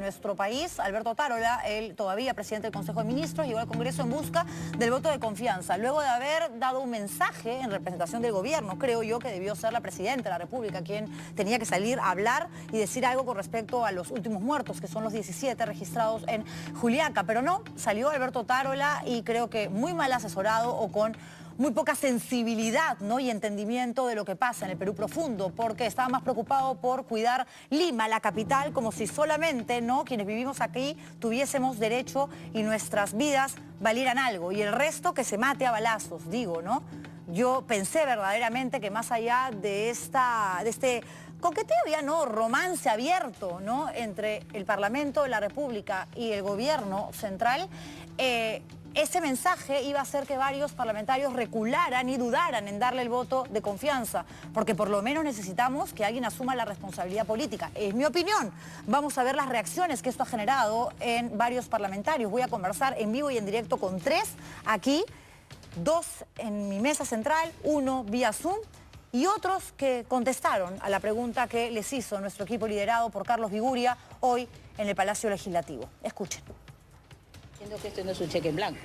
nuestro país, Alberto Otárola, el todavía presidente del Consejo de Ministros, llegó al Congreso en busca del voto de confianza, luego de haber dado un mensaje en representación del gobierno. Creo yo que debió ser la presidenta de la República quien tenía que salir a hablar y decir algo con respecto a los últimos muertos, que son los 17 registrados en Juliaca, pero no, salió Alberto Otárola y creo que muy mal asesorado o con muy poca sensibilidad, ¿no?, y entendimiento de lo que pasa en el Perú profundo, porque estaba más preocupado por cuidar Lima, la capital, como si solamente, ¿no?, quienes vivimos aquí tuviésemos derecho y nuestras vidas valieran algo, y el resto que se mate a balazos, digo, ¿no? Yo pensé verdaderamente que más allá de este coqueteo, ya no, romance abierto, ¿no?, entre el Parlamento de la República y el gobierno central, ese mensaje iba a hacer que varios parlamentarios recularan y dudaran en darle el voto de confianza, porque por lo menos necesitamos que alguien asuma la responsabilidad política. Es mi opinión. Vamos a ver las reacciones que esto ha generado en varios parlamentarios. Voy a conversar en vivo y en directo con 3 aquí, 2 en mi mesa central, 1 vía Zoom, y otros que contestaron a la pregunta que les hizo nuestro equipo liderado por Carlos Viguria hoy en el Palacio Legislativo. Escuchen. Entiendo que esto no es un cheque en blanco,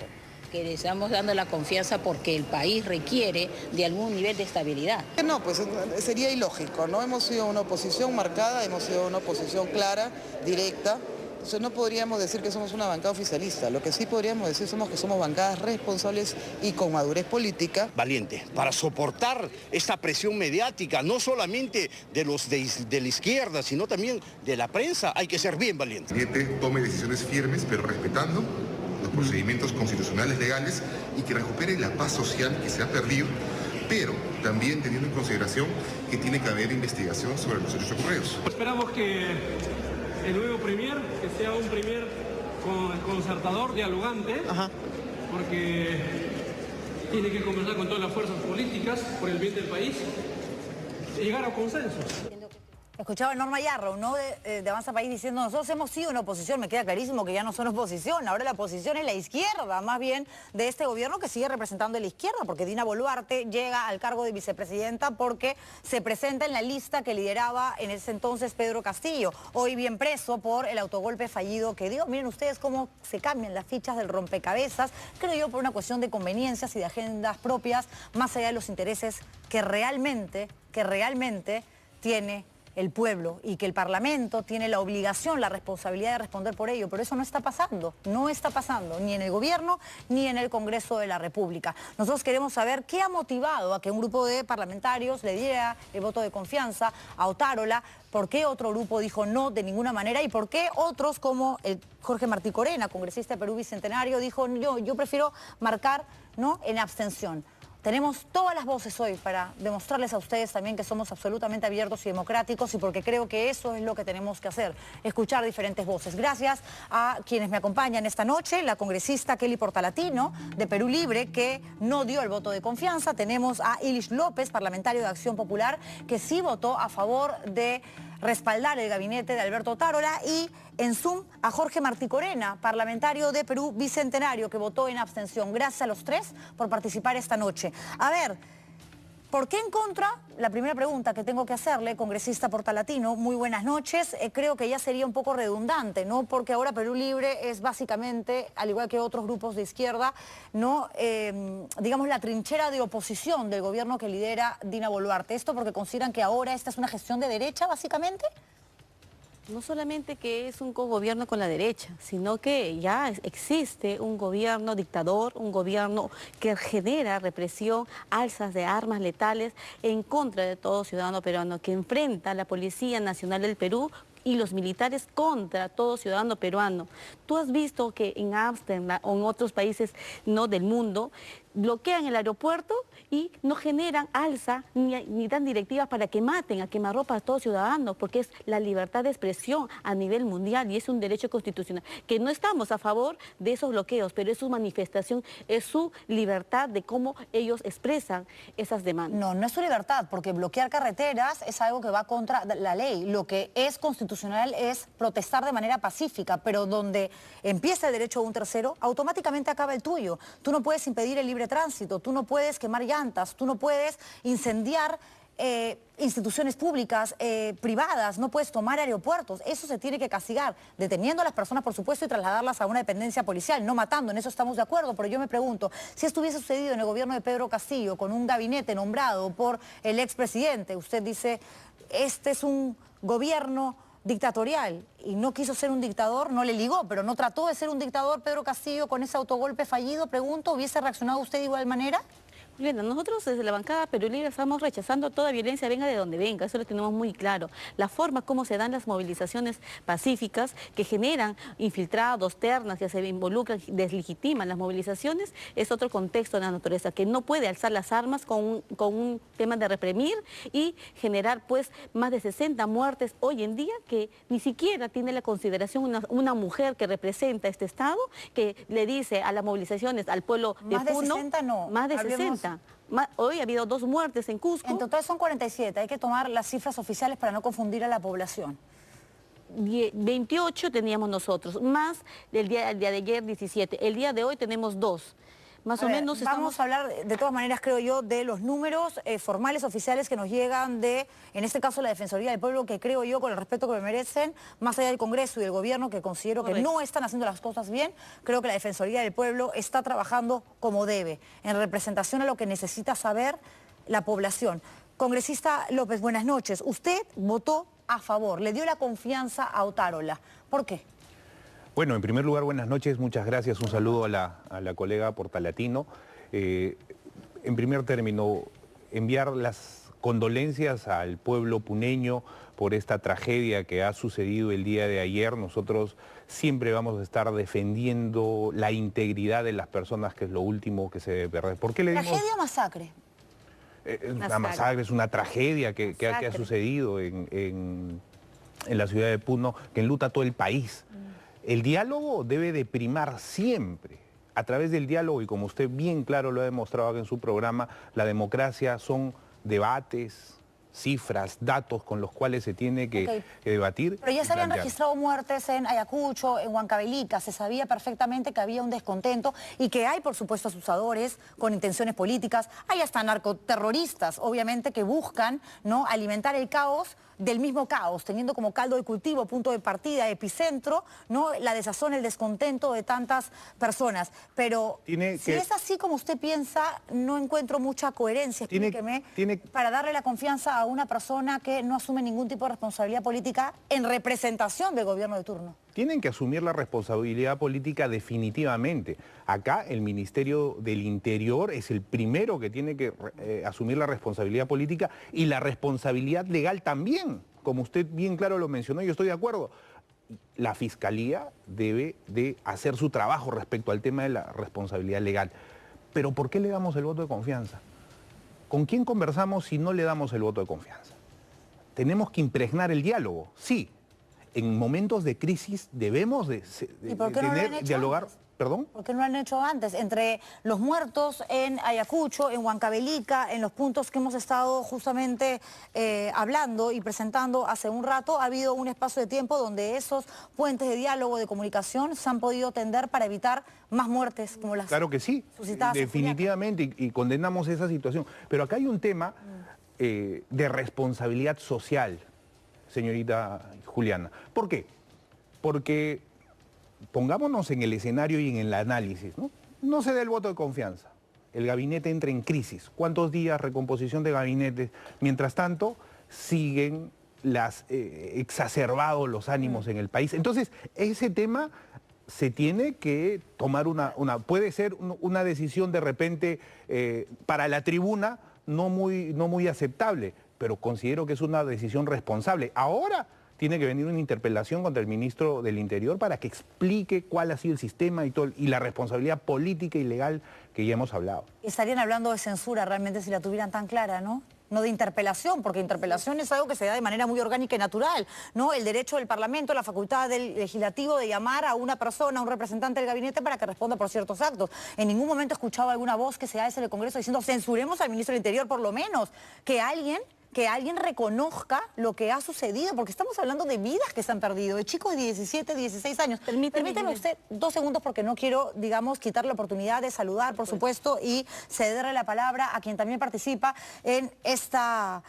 que le estamos dando la confianza porque el país requiere de algún nivel de estabilidad. No, pues sería ilógico, ¿no? Hemos sido una oposición marcada, hemos sido una oposición clara, directa. Entonces no podríamos decir que somos una bancada oficialista. Lo que sí podríamos decir que somos bancadas responsables y con madurez política. Valiente, para soportar esta presión mediática, no solamente de los de la izquierda, sino también de la prensa, hay que ser bien valiente. El presidente tome decisiones firmes, pero respetando los procedimientos constitucionales legales y que recupere la paz social que se ha perdido, pero también teniendo en consideración que tiene que haber investigación sobre los hechos ocurridos. Esperamos que el nuevo premier, que sea un premier concertador, dialogante, porque tiene que conversar con todas las fuerzas políticas por el bien del país y llegar a consensos. Escuchaba a Norma Yarrow, ¿no?, de Avanza País, diciendo: nosotros hemos sido una oposición. Me queda clarísimo que ya no son oposición. Ahora la oposición es la izquierda, más bien, de este gobierno que sigue representando a la izquierda, porque Dina Boluarte llega al cargo de vicepresidenta porque se presenta en la lista que lideraba en ese entonces Pedro Castillo, hoy bien preso por el autogolpe fallido que dio. Miren ustedes cómo se cambian las fichas del rompecabezas, creo yo, por una cuestión de conveniencias y de agendas propias, más allá de los intereses que realmente tiene el pueblo, y que el Parlamento tiene la obligación, la responsabilidad de responder por ello. Pero eso no está pasando ni en el gobierno ni en el Congreso de la República. Nosotros queremos saber qué ha motivado a que un grupo de parlamentarios le diera el voto de confianza a Otárola, por qué otro grupo dijo no de ninguna manera y por qué otros, como el Jorge Martí Corena, congresista de Perú Bicentenario, dijo yo prefiero marcar, ¿no?, en abstención. Tenemos todas las voces hoy para demostrarles a ustedes también que somos absolutamente abiertos y democráticos, y porque creo que eso es lo que tenemos que hacer, escuchar diferentes voces. Gracias a quienes me acompañan esta noche, la congresista Kelly Portalatino, de Perú Libre, que no dio el voto de confianza. Tenemos a Ilish López, parlamentario de Acción Popular, que sí votó a favor de respaldar el gabinete de Alberto Otárola, y en Zoom a Jorge Martí Corena, parlamentario de Perú Bicentenario, que votó en abstención. Gracias a los 3 por participar esta noche. A ver, ¿por qué en contra? La primera pregunta que tengo que hacerle, congresista Portalatino, muy buenas noches. Creo que ya sería un poco redundante, ¿no?, porque ahora Perú Libre es básicamente, al igual que otros grupos de izquierda, ¿no?, digamos, la trinchera de oposición del gobierno que lidera Dina Boluarte. ¿Esto porque consideran que ahora esta es una gestión de derecha, básicamente? No solamente que es un cogobierno con la derecha, sino que ya existe un gobierno dictador, un gobierno que genera represión, alzas de armas letales en contra de todo ciudadano peruano, que enfrenta a la Policía Nacional del Perú y los militares contra todo ciudadano peruano. Tú has visto que en Ámsterdam o en otros países, ¿no?, del mundo, bloquean el aeropuerto y no generan alza ni dan directivas para que maten a quemarropa a todos ciudadanos, porque es la libertad de expresión a nivel mundial y es un derecho constitucional. Que no estamos a favor de esos bloqueos, pero es su manifestación, es su libertad de cómo ellos expresan esas demandas. No, no es su libertad, porque bloquear carreteras es algo que va contra la ley. Lo que es constitucional es protestar de manera pacífica, pero donde empieza el derecho a un tercero, automáticamente acaba el tuyo. Tú no puedes impedir el libre tránsito, tú no puedes quemar llantas, tú no puedes incendiar instituciones públicas, privadas, no puedes tomar aeropuertos. Eso se tiene que castigar, deteniendo a las personas, por supuesto, y trasladarlas a una dependencia policial, no matando, en eso estamos de acuerdo. Pero yo me pregunto, si esto hubiese sucedido en el gobierno de Pedro Castillo, con un gabinete nombrado por el expresidente, usted dice, este es un gobierno dictatorial, y no quiso ser un dictador, no le ligó, pero no trató de ser un dictador Pedro Castillo con ese autogolpe fallido, pregunto, ¿hubiese reaccionado usted de igual manera? Juliana, nosotros desde la bancada Perú Libre estamos rechazando toda violencia, venga de donde venga, eso lo tenemos muy claro. La forma como se dan las movilizaciones pacíficas que generan infiltrados, ternas, que se involucran, deslegitiman las movilizaciones, es otro contexto de la naturaleza, que no puede alzar las armas con un tema de reprimir y generar pues más de 60 muertes hoy en día, que ni siquiera tiene la consideración una mujer que representa este Estado, que le dice a las movilizaciones, al pueblo de Puno... Más de 60 no. Más de 60. Hoy ha habido 2 muertes en Cusco. En total son 47, hay que tomar las cifras oficiales para no confundir a la población. 28 teníamos nosotros, más el día de ayer 17. El día de hoy tenemos 2. Más o menos vamos a hablar, de todas maneras, creo yo, de los números formales, oficiales que nos llegan de, en este caso, la Defensoría del Pueblo, que creo yo, con el respeto que me merecen, más allá del Congreso y del Gobierno, que considero que no están haciendo las cosas bien, creo que la Defensoría del Pueblo está trabajando como debe, en representación a lo que necesita saber la población. Congresista López, buenas noches. Usted votó a favor, le dio la confianza a Otárola. ¿Por qué? Bueno, en primer lugar, buenas noches, muchas gracias, un saludo a la colega Portalatino. En primer término, enviar las condolencias al pueblo puneño por esta tragedia que ha sucedido el día de ayer. Nosotros siempre vamos a estar defendiendo la integridad de las personas, que es lo último que se debe perder. ¿Por qué le dimos... ¿Tragedia o masacre? Una masacre, es una tragedia que ha sucedido en la ciudad de Puno, que enluta a todo el país. El diálogo debe de primar siempre. A través del diálogo, y como usted bien claro lo ha demostrado en su programa, la democracia son debates, cifras, datos con los cuales se tiene que debatir. Pero ya se habían registrado muertes en Ayacucho, en Huancavelica, se sabía perfectamente que había un descontento y que hay, por supuesto, asusadores con intenciones políticas, hay hasta narcoterroristas, obviamente, que buscan, ¿no?, alimentar el caos del mismo caos, teniendo como caldo de cultivo, punto de partida, epicentro, ¿no?, la desazón, el descontento de tantas personas. Pero si es así como usted piensa, no encuentro mucha coherencia, explíqueme, para darle la confianza a una persona que no asume ningún tipo de responsabilidad política en representación del gobierno de turno. Tienen que asumir la responsabilidad política definitivamente. Acá el Ministerio del Interior es el primero que tiene que asumir la responsabilidad política y la responsabilidad legal también. Como usted bien claro lo mencionó, yo estoy de acuerdo. La Fiscalía debe de hacer su trabajo respecto al tema de la responsabilidad legal. Pero ¿por qué le damos el voto de confianza? ¿Con quién conversamos si no le damos el voto de confianza? Tenemos que impregnar el diálogo, sí. En momentos de crisis debemos de dialogar. ¿Perdón? ¿Por qué no lo han hecho antes? Entre los muertos en Ayacucho, en Huancavelica, en los puntos que hemos estado justamente hablando y presentando hace un rato, ha habido un espacio de tiempo donde esos puentes de diálogo, de comunicación, se han podido tender para evitar más muertes como las Claro que sí, definitivamente, y condenamos esa situación. Pero acá hay un tema de responsabilidad social, señorita Juliana. ¿Por qué? Porque pongámonos en el escenario y en el análisis, ¿no? No se da el voto de confianza. El gabinete entra en crisis. ¿Cuántos días recomposición de gabinetes? Mientras tanto, siguen exacerbados los ánimos en el país. Entonces, ese tema se tiene que tomar puede ser una decisión de repente para la tribuna no muy aceptable, pero considero que es una decisión responsable. Ahora tiene que venir una interpelación contra el ministro del Interior para que explique cuál ha sido el sistema y la responsabilidad política y legal que ya hemos hablado. Estarían hablando de censura realmente si la tuvieran tan clara, ¿no? No de interpelación, porque interpelación es algo que se da de manera muy orgánica y natural, ¿no? El derecho del Parlamento, la facultad del Legislativo de llamar a una persona, a un representante del gabinete para que responda por ciertos actos. En ningún momento he escuchado alguna voz que se hace en el Congreso diciendo censuremos al ministro del Interior, por lo menos, que alguien que alguien reconozca lo que ha sucedido, porque estamos hablando de vidas que se han perdido, de chicos de 17, 16 años. Permíteme usted 2 segundos porque no quiero, digamos, quitar la oportunidad de saludar, por supuesto, y cederle la palabra a quien también participa en esta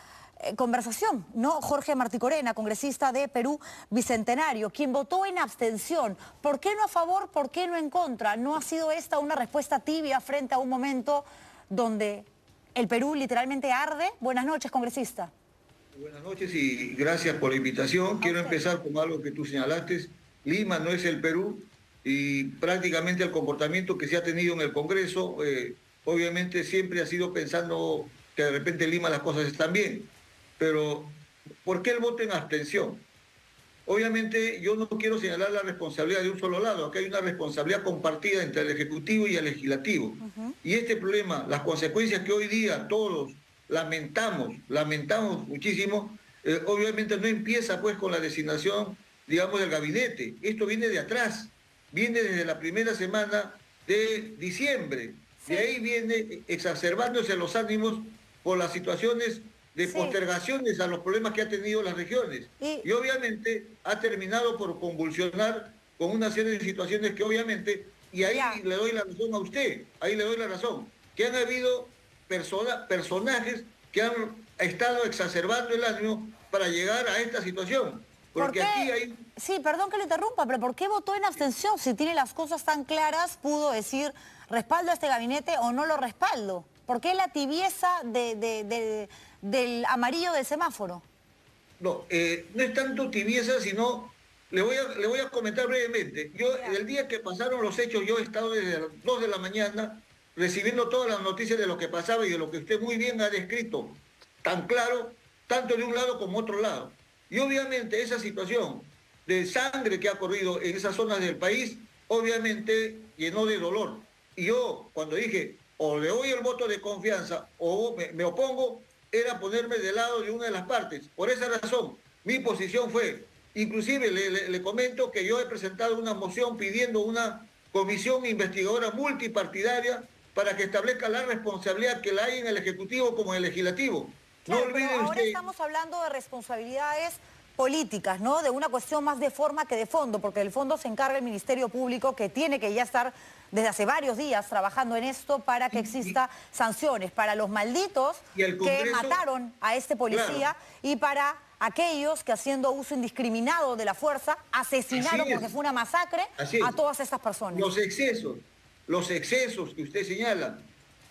conversación, ¿no? Jorge Martí-Corena, congresista de Perú Bicentenario, quien votó en abstención. ¿Por qué no a favor? ¿Por qué no en contra? ¿No ha sido esta una respuesta tibia frente a un momento donde el Perú literalmente arde? Buenas noches, congresista. Buenas noches y gracias por la invitación. Quiero empezar con algo que tú señalaste. Lima no es el Perú y prácticamente el comportamiento que se ha tenido en el Congreso, obviamente siempre ha sido pensando que de repente en Lima las cosas están bien. Pero, ¿por qué el voto en abstención? Obviamente yo no quiero señalar la responsabilidad de un solo lado. Acá hay una responsabilidad compartida entre el Ejecutivo y el Legislativo. Y este problema, las consecuencias que hoy día todos lamentamos muchísimo, obviamente no empieza pues con la designación, digamos, del gabinete. Esto viene de atrás, viene desde la primera semana de diciembre. De ahí viene exacerbándose los ánimos por las situaciones de postergaciones a los problemas que ha tenido las regiones. Y obviamente ha terminado por convulsionar con una serie de situaciones que obviamente, y ahí le doy la razón a usted, ahí le doy la razón, que han habido personajes que han estado exacerbando el ánimo para llegar a esta situación. Porque aquí hay... Sí, perdón que le interrumpa, pero ¿por qué votó en abstención? Si tiene las cosas tan claras, pudo decir respaldo a este gabinete o no lo respaldo. ¿Por qué la tibieza del amarillo del semáforo? No, no es tanto tibieza, sino... Le voy a comentar brevemente. Yo, el día que pasaron los hechos, yo he estado desde las 2 de la mañana recibiendo todas las noticias de lo que pasaba y de lo que usted muy bien ha descrito, tan claro, tanto de un lado como otro lado. Y obviamente esa situación de sangre que ha corrido en esas zonas del país, obviamente llenó de dolor. Y yo, cuando dije, o le doy el voto de confianza o me opongo, era ponerme del lado de una de las partes. Por esa razón, mi posición fue, inclusive le comento que yo he presentado una moción pidiendo una comisión investigadora multipartidaria para que establezca la responsabilidad que la hay en el Ejecutivo como en el Legislativo. Claro, no olviden pero ahora usted... estamos hablando de responsabilidades políticas, ¿no? De una cuestión más de forma que de fondo, porque del fondo se encarga el Ministerio Público, que tiene que ya estar desde hace varios días trabajando en esto para que exista sanciones para los malditos que mataron a este policía y para aquellos que, haciendo uso indiscriminado de la fuerza, asesinaron, porque fue una masacre, a todas estas personas. Los excesos que usted señala,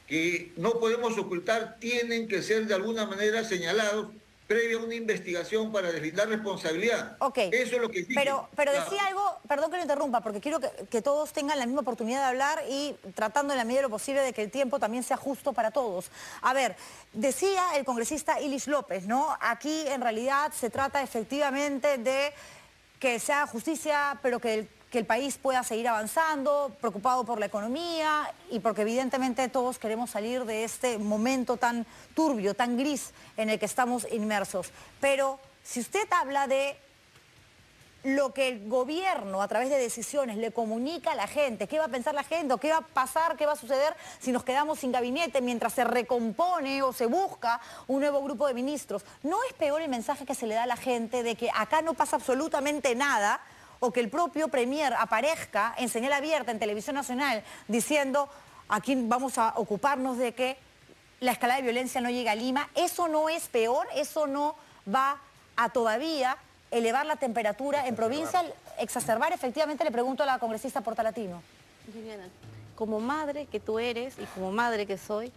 que no podemos ocultar, tienen que ser de alguna manera señalados previa a una investigación para deslindar responsabilidad. Eso es lo que dije. Pero decía algo, perdón que lo interrumpa, porque quiero que todos tengan la misma oportunidad de hablar y tratando en la medida de lo posible de que el tiempo también sea justo para todos. A ver, decía el congresista Ilich López, ¿no? Aquí en realidad se trata efectivamente de que se haga justicia, pero que el país pueda seguir avanzando, preocupado por la economía y porque evidentemente todos queremos salir de este momento tan turbio, tan gris en el que estamos inmersos. Pero si usted habla de lo que el gobierno a través de decisiones le comunica a la gente, qué va a pensar la gente o qué va a pasar, qué va a suceder si nos quedamos sin gabinete mientras se recompone o se busca un nuevo grupo de ministros, ¿no es peor el mensaje que se le da a la gente de que acá no pasa absolutamente nada? O que el propio Premier aparezca en señal abierta en Televisión Nacional diciendo aquí vamos a ocuparnos de que la escalada de violencia no llegue a Lima. ¿Eso no es peor? ¿Eso no va a todavía elevar la temperatura en provincia? ¿Exacerbar? Efectivamente, le pregunto a la congresista Portalatino. Viviana, como madre que tú eres y como madre que soy,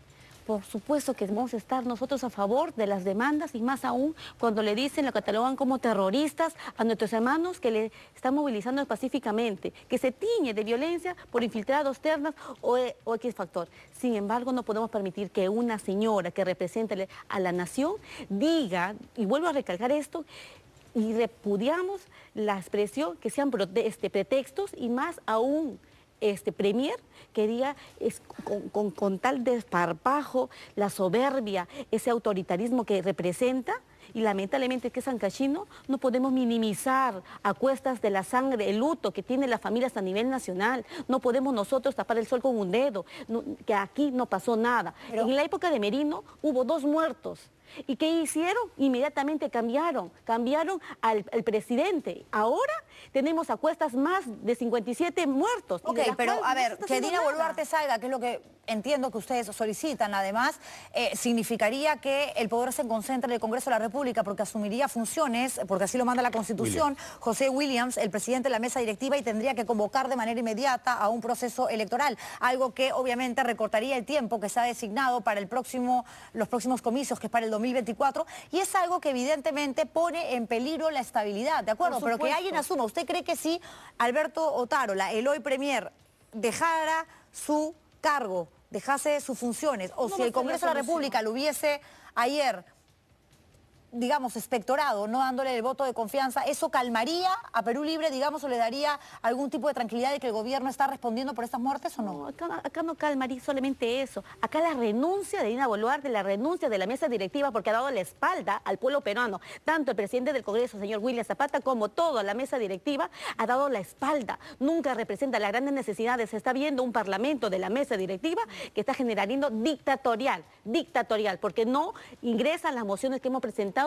por supuesto que vamos a estar nosotros a favor de las demandas y más aún cuando le dicen, lo catalogan como terroristas a nuestros hermanos que le están movilizando pacíficamente, que se tiñe de violencia por infiltrados ternas o X factor. Sin embargo, no podemos permitir que una señora que represente a la nación diga, y vuelvo a recalcar esto, y repudiamos la expresión que sean pretextos y más aún Premier quería con tal desparpajo, la soberbia, ese autoritarismo que representa, y lamentablemente que es sancachino, no podemos minimizar a cuestas de la sangre, el luto que tienen las familias a nivel nacional. No podemos nosotros tapar el sol con un dedo, que aquí no pasó nada. En la época de Merino hubo 2 muertos. ¿Y qué hicieron? Inmediatamente cambiaron al presidente. Ahora tenemos a cuestas más de 57 muertos. Ok, pero a ver, que Dina Boluarte salga, que es lo que entiendo que ustedes solicitan, además, significaría que el poder se concentre en el Congreso de la República, porque asumiría funciones, porque así lo manda la Constitución, José Williams, el presidente de la mesa directiva, y tendría que convocar de manera inmediata a un proceso electoral, algo que obviamente recortaría el tiempo que se ha designado para los próximos comicios, que es para el 2024, y es algo que evidentemente pone en peligro la estabilidad, ¿de acuerdo? Pero que alguien asuma, ¿usted cree que si Alberto Otárola, el hoy premier, dejara su cargo, dejase sus funciones, o si el Congreso de la República lo hubiese ayer, digamos, expectorado, no dándole el voto de confianza, ¿eso calmaría a Perú Libre, digamos, o le daría algún tipo de tranquilidad de que el gobierno está respondiendo por estas muertes o no? No, acá no calmaría solamente eso. Acá la renuncia de Dina Boluarte, la renuncia de la mesa directiva, porque ha dado la espalda al pueblo peruano. Tanto el presidente del Congreso, señor William Zapata, como toda la mesa directiva ha dado la espalda. Nunca representa las grandes necesidades. Se está viendo un parlamento de la mesa directiva que está generando dictatorial, porque no ingresan las mociones que hemos presentado,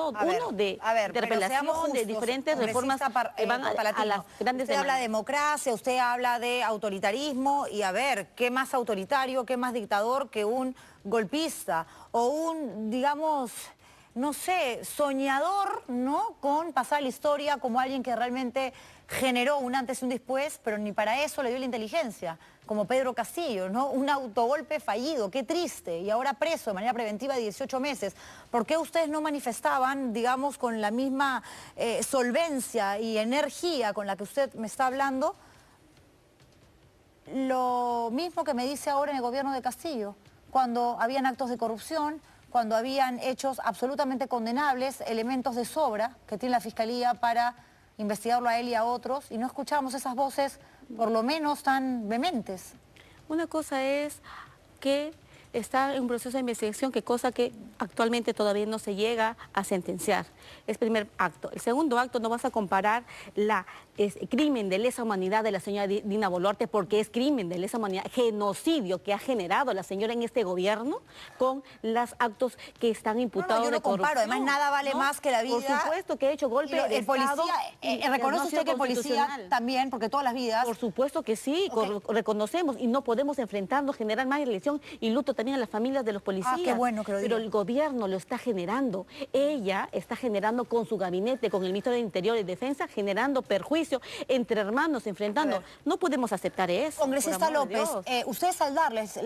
de interpelación, de diferentes reformas que van a las grandes Usted habla de democracia, usted habla de autoritarismo, y a ver, ¿qué más autoritario, qué más dictador que un golpista o un, digamos, no sé, soñador, ¿no?, con pasar la historia como alguien que realmente generó un antes y un después, pero ni para eso le dio la inteligencia, como Pedro Castillo, ¿no? Un autogolpe fallido, qué triste, y ahora preso de manera preventiva 18 meses. ¿Por qué ustedes no manifestaban, digamos, con la misma solvencia y energía con la que usted me está hablando, lo mismo que me dice ahora en el gobierno de Castillo, cuando habían actos de corrupción, cuando habían hechos absolutamente condenables, elementos de sobra que tiene la Fiscalía para investigarlo a él y a otros, y no escuchamos esas voces, por lo menos tan vehementes? Una cosa es que está en un proceso de investigación, cosa que actualmente todavía no se llega a sentenciar. Es primer acto. El segundo acto, no vas a comparar el crimen de lesa humanidad de la señora Dina Boluarte, porque es crimen de lesa humanidad, genocidio que ha generado la señora en este gobierno, con los actos que están imputados yo no de corrupción. comparo, además nada vale más que la vida. Por supuesto que ha hecho golpe de Estado. ¿Reconoce usted que el policía también, porque todas las vidas? Por supuesto que sí, reconocemos, y no podemos enfrentarnos, generar más elección y luto también a las familias de los policías. Qué bueno que lo diga. Pero el gobierno lo está generando. Ella está generando con su gabinete, con el ministro de Interior y Defensa, generando perjuicio entre hermanos, enfrentando. No podemos aceptar eso. Congresista López, ustedes al darles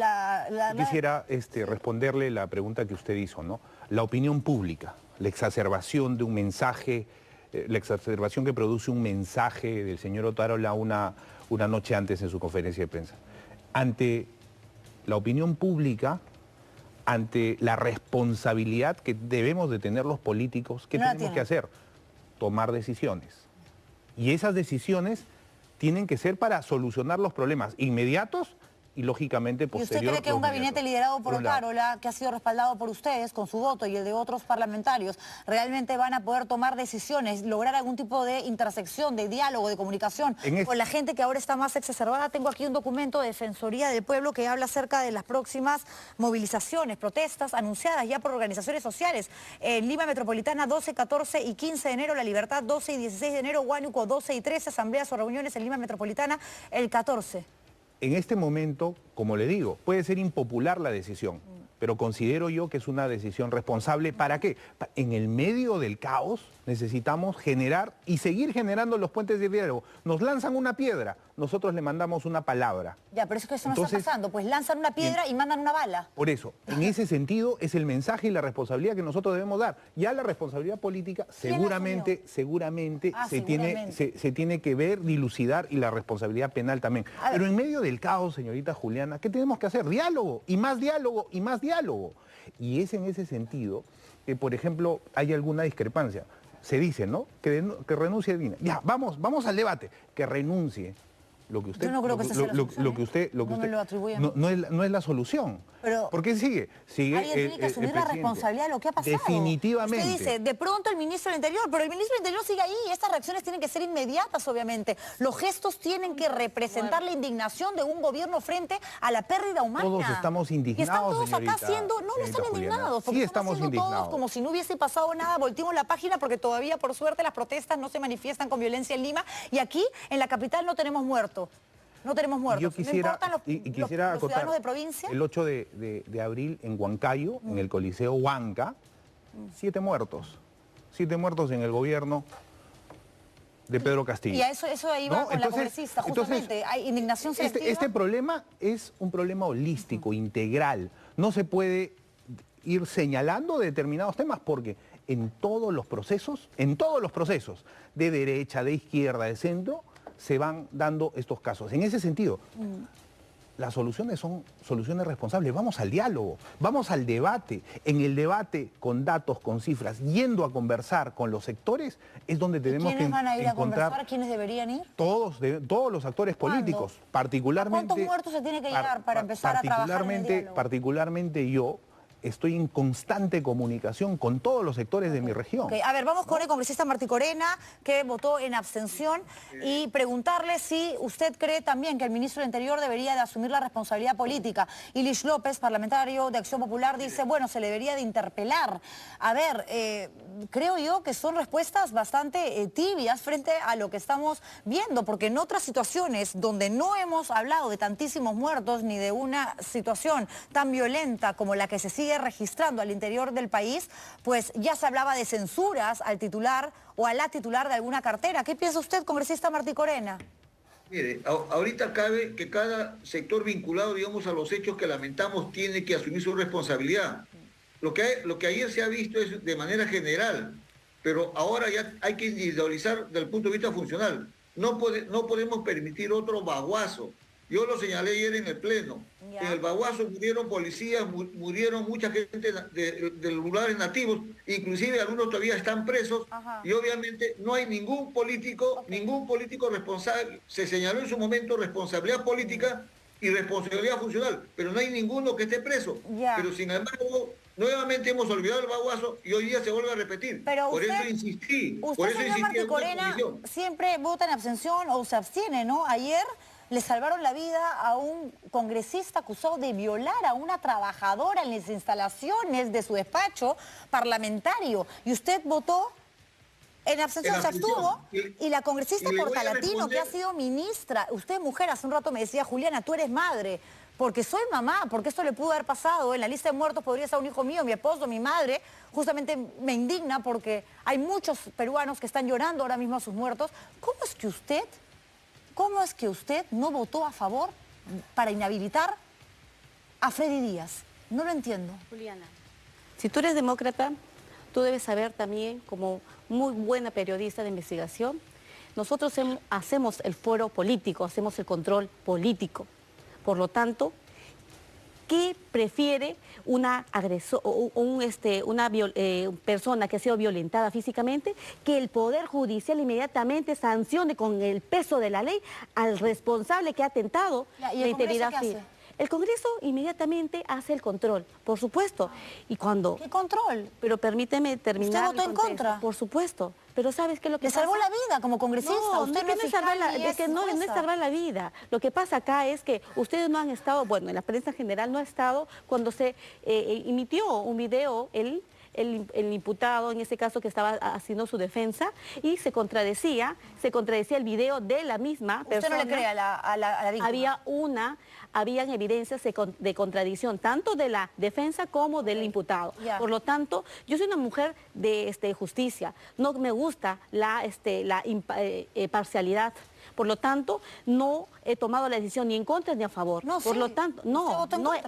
Quisiera responderle la pregunta que usted hizo, ¿no? La opinión pública, la exacerbación de un mensaje, la exacerbación que produce un mensaje del señor Otárola una noche antes en su conferencia de prensa. Ante la opinión pública, ante la responsabilidad que debemos de tener los políticos, ¿qué tenemos que hacer? Tomar decisiones. Y esas decisiones tienen que ser para solucionar los problemas inmediatos y lógicamente posterior. ¿Y usted cree que un gabinete liderado por Otárola, que ha sido respaldado por ustedes con su voto y el de otros parlamentarios, realmente van a poder tomar decisiones, lograr algún tipo de intersección, de diálogo, de comunicación con la gente que ahora está más exacerbada? Tengo aquí un documento de Defensoría del Pueblo que habla acerca de las próximas movilizaciones, protestas anunciadas ya por organizaciones sociales. En Lima Metropolitana, 12, 14 y 15 de enero, La Libertad, 12 y 16 de enero, Huánuco, 12 y 13, asambleas o reuniones en Lima Metropolitana, el 14. En este momento, como le digo, puede ser impopular la decisión, pero considero yo que es una decisión responsable. ¿Para qué? En el medio del caos necesitamos generar y seguir generando los puentes de diálogo. Nos lanzan una piedra, nosotros le mandamos una palabra. Ya, pero es que eso no está pasando, pues lanzan una piedra y mandan una bala. Por eso, en ese sentido es el mensaje y la responsabilidad que nosotros debemos dar. Ya la responsabilidad política seguramente se tiene que ver, dilucidar, y la responsabilidad penal también. Pero en medio del caos, señorita Juliana, ¿qué tenemos que hacer? Diálogo, y más diálogo, y más diálogo. Y es en ese sentido que, por ejemplo, hay alguna discrepancia. Se dice, ¿no?, que renuncie Dina. Ya, vamos al debate. Que renuncie. lo que usted... Yo no creo que esa sea la solución, lo que usted... No me lo atribuye a mí. No es la solución. Pero ¿por qué sigue? Alguien tiene que asumir la responsabilidad de lo que ha pasado. Definitivamente. Usted dice, de pronto el ministro del Interior, pero el ministro del Interior sigue ahí. Estas reacciones tienen que ser inmediatas, obviamente. Los gestos tienen que representar la indignación de un gobierno frente a la pérdida humana. Todos estamos indignados, y están todos señorita, acá haciendo... No están indignados. Porque sí estamos indignados. todos como si no hubiese pasado nada. Volteamos la página porque todavía, por suerte, las protestas no se manifiestan con violencia en Lima. Y aquí, en la capital, no tenemos muertos. No tenemos muertos. Yo quisiera, no importan los ciudadanos de provincia. El 8 de abril en Huancayo, en el Coliseo Huanca, 7 muertos. 7 muertos en el gobierno de Pedro Castillo. Y a eso ahí va con la congresista, justamente. Hay indignación selectiva. Este problema es un problema holístico, integral. No se puede ir señalando determinados temas porque en todos los procesos, de derecha, de izquierda, de centro, se van dando estos casos. En ese sentido, las soluciones son soluciones responsables. Vamos al diálogo, vamos al debate. En el debate, con datos, con cifras, yendo a conversar con los sectores, es donde tenemos que ¿Quiénes van a ir a encontrar... conversar? ¿Quiénes deberían ir? Todos los actores políticos, particularmente... ¿Cuántos muertos se tiene que llegar para empezar a trabajar en el diálogo? Particularmente yo estoy en constante comunicación con todos los sectores de mi región. A ver, vamos con el congresista Martí Corena, que votó en abstención, y preguntarle si usted cree también que el ministro del Interior debería de asumir la responsabilidad política. Ilish López, parlamentario de Acción Popular, dice, bueno, se le debería de interpelar. A ver, creo yo que son respuestas bastante tibias frente a lo que estamos viendo, porque en otras situaciones donde no hemos hablado de tantísimos muertos ni de una situación tan violenta como la que se sigue registrando al interior del país, pues ya se hablaba de censuras al titular o a la titular de alguna cartera. ¿Qué piensa usted, congresista Martí Corena? Mire, ahorita cabe que cada sector vinculado, digamos, a los hechos que lamentamos tiene que asumir su responsabilidad. Lo que ayer se ha visto es de manera general, pero ahora ya hay que individualizar desde el punto de vista funcional. No podemos permitir otro baguazo. Yo lo señalé ayer en el Pleno. En el baguazo murieron policías, murieron mucha gente de lugares nativos, inclusive algunos todavía están presos. Y obviamente no hay ningún político responsable. Se señaló en su momento responsabilidad política y responsabilidad funcional, pero no hay ninguno que esté preso. Pero sin embargo, nuevamente hemos olvidado el baguazo y hoy día se vuelve a repetir. Pero por usted, eso insistí. Usted, señor Martí Corena, siempre vota en abstención o se abstiene, ¿no? Ayer le salvaron la vida a un congresista acusado de violar a una trabajadora en las instalaciones de su despacho parlamentario. Y usted votó en abstención, se abstuvo, y la congresista Portalatino, que ha sido ministra, usted mujer, hace un rato me decía, Juliana, tú eres madre, porque soy mamá, porque esto le pudo haber pasado, en la lista de muertos podría estar un hijo mío, mi esposo, mi madre. Justamente me indigna porque hay muchos peruanos que están llorando ahora mismo a sus muertos. ¿Cómo es que usted no votó a favor para inhabilitar a Freddy Díaz? No lo entiendo. Juliana, si tú eres demócrata, tú debes saber también, como muy buena periodista de investigación, nosotros hacemos el foro político, hacemos el control político. Por lo tanto, ¿qué prefiere una persona que ha sido violentada físicamente? Que el Poder Judicial inmediatamente sancione con el peso de la ley al responsable que ha atentado la integridad física. El Congreso inmediatamente hace el control, por supuesto. Y cuando... ¿Qué control? Pero permíteme terminar. ¿Usted votó en contra? Por supuesto. Pero ¿sabes qué es lo que pasa? Le salvó la vida como congresista. No, usted no es salvar la vida. Lo que pasa acá es que ustedes no han estado, bueno, en la prensa general no ha estado cuando se emitió un video, el imputado, en ese caso que estaba haciendo su defensa, y se contradecía el video de la misma persona. ¿Usted no le cree a la víctima? Habían evidencias de contradicción, tanto de la defensa como del imputado. Por lo tanto, yo soy una mujer de justicia, no me gusta la parcialidad. Por lo tanto, no he tomado la decisión ni en contra ni a favor. Por lo tanto,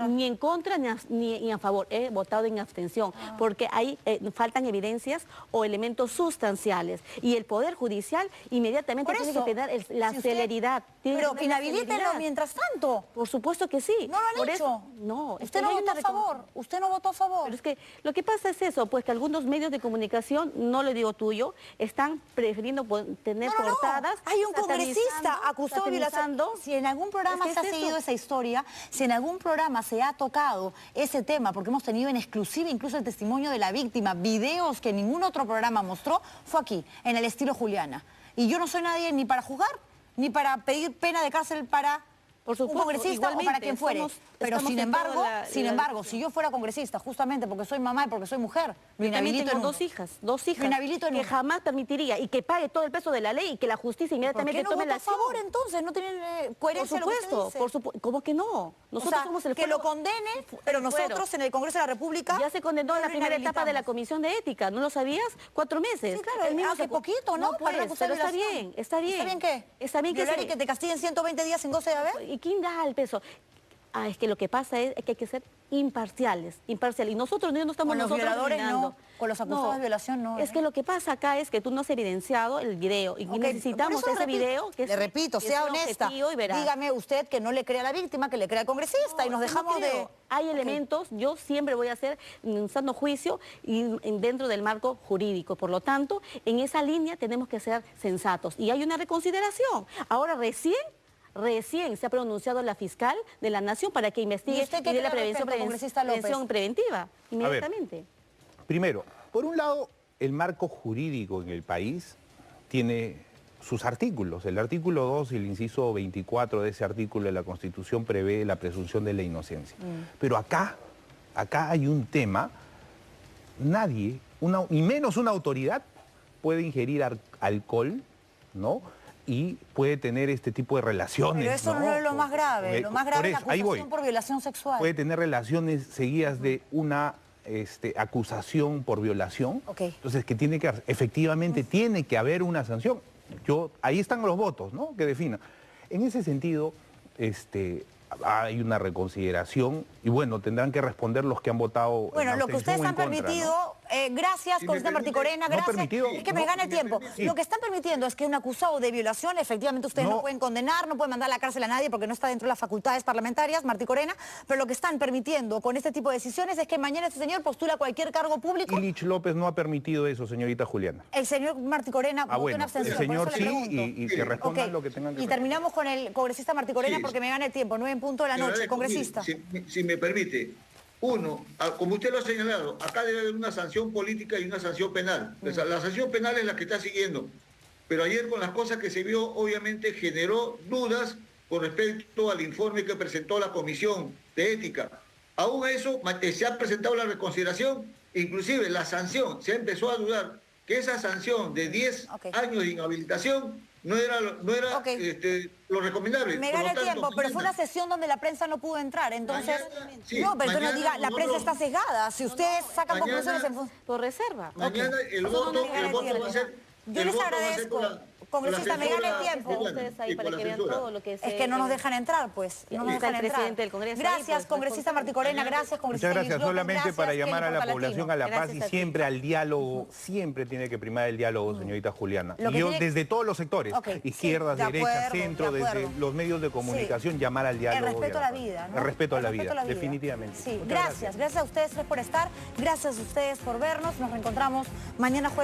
ni en contra ni a favor. He votado en abstención, porque ahí faltan evidencias o elementos sustanciales. Y el Poder Judicial inmediatamente tiene que tener la celeridad tiene Pero que tener la inhabilítenlo sensibilidad. mientras tanto. Por supuesto que sí. No lo han Por hecho. eso- no. Usted no votó a favor. Usted no votó a favor. Pero es que lo que pasa es eso, pues que algunos medios de comunicación, no le digo tuyo, están prefiriendo tener No, no, no. portadas. Hay un congresista acusado de violación. satanizando. Si en algún programa Es que se ha es seguido eso. esa historia, si en algún programa se ha tocado ese tema, porque hemos tenido en exclusiva incluso el testimonio de la víctima, videos que ningún otro programa mostró, fue aquí, en el estilo Juliana. Y yo no soy nadie ni para jugar, ni para pedir pena de cárcel para Por supuesto, un congresista o para igualmente, quien fuere. Pero estamos sin en toda embargo, si yo fuera congresista, justamente porque soy mamá y porque soy mujer, lo Yo también inhabilito tengo en dos hijas Lo inhabilito en que uno. jamás permitiría y que pague todo el peso de la ley y que la justicia ¿Por inmediatamente qué no tome votó la a acción. favor entonces? ¿No tienen Por coherencia lo que usted supuesto, dice? por supuesto. ¿Cómo que no? Nosotros O sea, somos el que pueblo. lo condene, pero nosotros en el Congreso de la República... Ya se condenó en la lo primera etapa de la inhabilitamos. Comisión de Ética, ¿no lo sabías? 4 meses. Sí, claro, Él mismo hace se- poquito, ¿no? No, Para pues, acusar pero está violación. bien, está bien. ¿Está bien qué? Está bien que ¿Violar y se... que te castiguen 120 días sin goce de haber? ¿Y quién da el peso? Ah, es que lo que pasa es que hay que ser imparciales. Y nosotros no estamos Con los nosotros violadores dominando. no, con los acusados de violación no. Es que lo que pasa acá es que tú no has evidenciado el video y Ok, necesitamos por eso ese video que le repito, que sea sea honesta. objetivo y veraz. Dígame usted que no le crea a la víctima, que le crea al congresista y nos No, dejamos no de... creo. Hay elementos, yo siempre voy a hacer un sano juicio y dentro del marco jurídico. Por lo tanto, en esa línea tenemos que ser sensatos. Y hay una reconsideración. Ahora recién se ha pronunciado la fiscal de la Nación para que investigue ¿Y usted qué dé la cree al prevención, respecto, congresista López? prevención preventiva inmediatamente. Primero, por un lado, el marco jurídico en el país tiene sus artículos. El artículo 2 y el inciso 24 de ese artículo de la Constitución prevé la presunción de la inocencia. Pero acá hay un tema, nadie, y menos una autoridad, puede ingerir alcohol, ¿no? Y puede tener este tipo de relaciones. Pero eso no es lo más grave. Lo más grave es la ahí voy. acusación por violación sexual. Puede tener relaciones seguidas de una acusación por violación. Ok. Entonces, efectivamente tiene que haber una sanción. Ahí están los votos, ¿no? Que definan. En ese sentido, hay una reconsideración y bueno, tendrán que responder los que han votado. Bueno, en lo que abstención ustedes o en han contra, permitido, ¿no? gracias, Si me congresista permite, Marticorena, no gracias. permitido, Es que me no, gana el si me tiempo. permite. Lo que están permitiendo es que un acusado de violación, efectivamente ustedes no pueden condenar, no pueden mandar a la cárcel a nadie porque no está dentro de las facultades parlamentarias, Marticorena, pero lo que están permitiendo con este tipo de decisiones es que mañana este señor postula cualquier cargo público. Ilich López no ha permitido eso, señorita Juliana. El señor Marticorena votó en Bueno, el abstención, por señor eso sí le pregunto. y que respondan Ok, lo que tengan que y responder. terminamos con el congresista Marticorena Sí. porque me gana el tiempo, 9 en punto de la Le noche, agradezco. congresista. Mire, si me permite, uno, como usted lo ha señalado, acá debe haber una sanción política y una sanción penal. La sanción penal es la que está siguiendo. Pero ayer con las cosas que se vio, obviamente generó dudas con respecto al informe que presentó la Comisión de Ética. Aún a eso se ha presentado la reconsideración, inclusive la sanción, se empezó a dudar que esa sanción de 10 años de inhabilitación no era Ok. lo recomendable. Me Por gana lo el tanto, tiempo, pero fue una mañana- sesión donde la prensa no pudo entrar, entonces... sí, no, pero entonces no mañana diga, la prensa nosotros- está sesgada. Si ustedes sacan mañana- conclusiones en... Por reserva. Mañana el Eso no voto, me gana el el voto tiempo. va a ser... Yo el les voto va a ser agradezco. con la Congresista, me gana el censura tiempo. peruana Ustedes ahí y para con la que vean censura. todo lo que Es que no nos dejan entrar, pues. No nos Está dejan el entrar. presidente del Congreso ahí, Gracias, pues, congresista Marticorena, gracias, congresista Muchas gracias. Ilich López, Solamente gracias, para llamar a Kelly la Portalatino. población a la paz Gracias y a ti. siempre al diálogo, siempre tiene que primar el diálogo, señorita Juliana. Lo que Y yo tiene- desde todos los sectores, Ok, izquierdas, sí, de derechas, acuerdo, centro, de desde acuerdo. los medios de comunicación, llamar al El diálogo. respeto y a la paz. vida, ¿no? El respeto a la vida, vida. definitivamente. Sí, Muchas gracias a ustedes tres por estar, gracias a ustedes por vernos, nos reencontramos mañana jueves.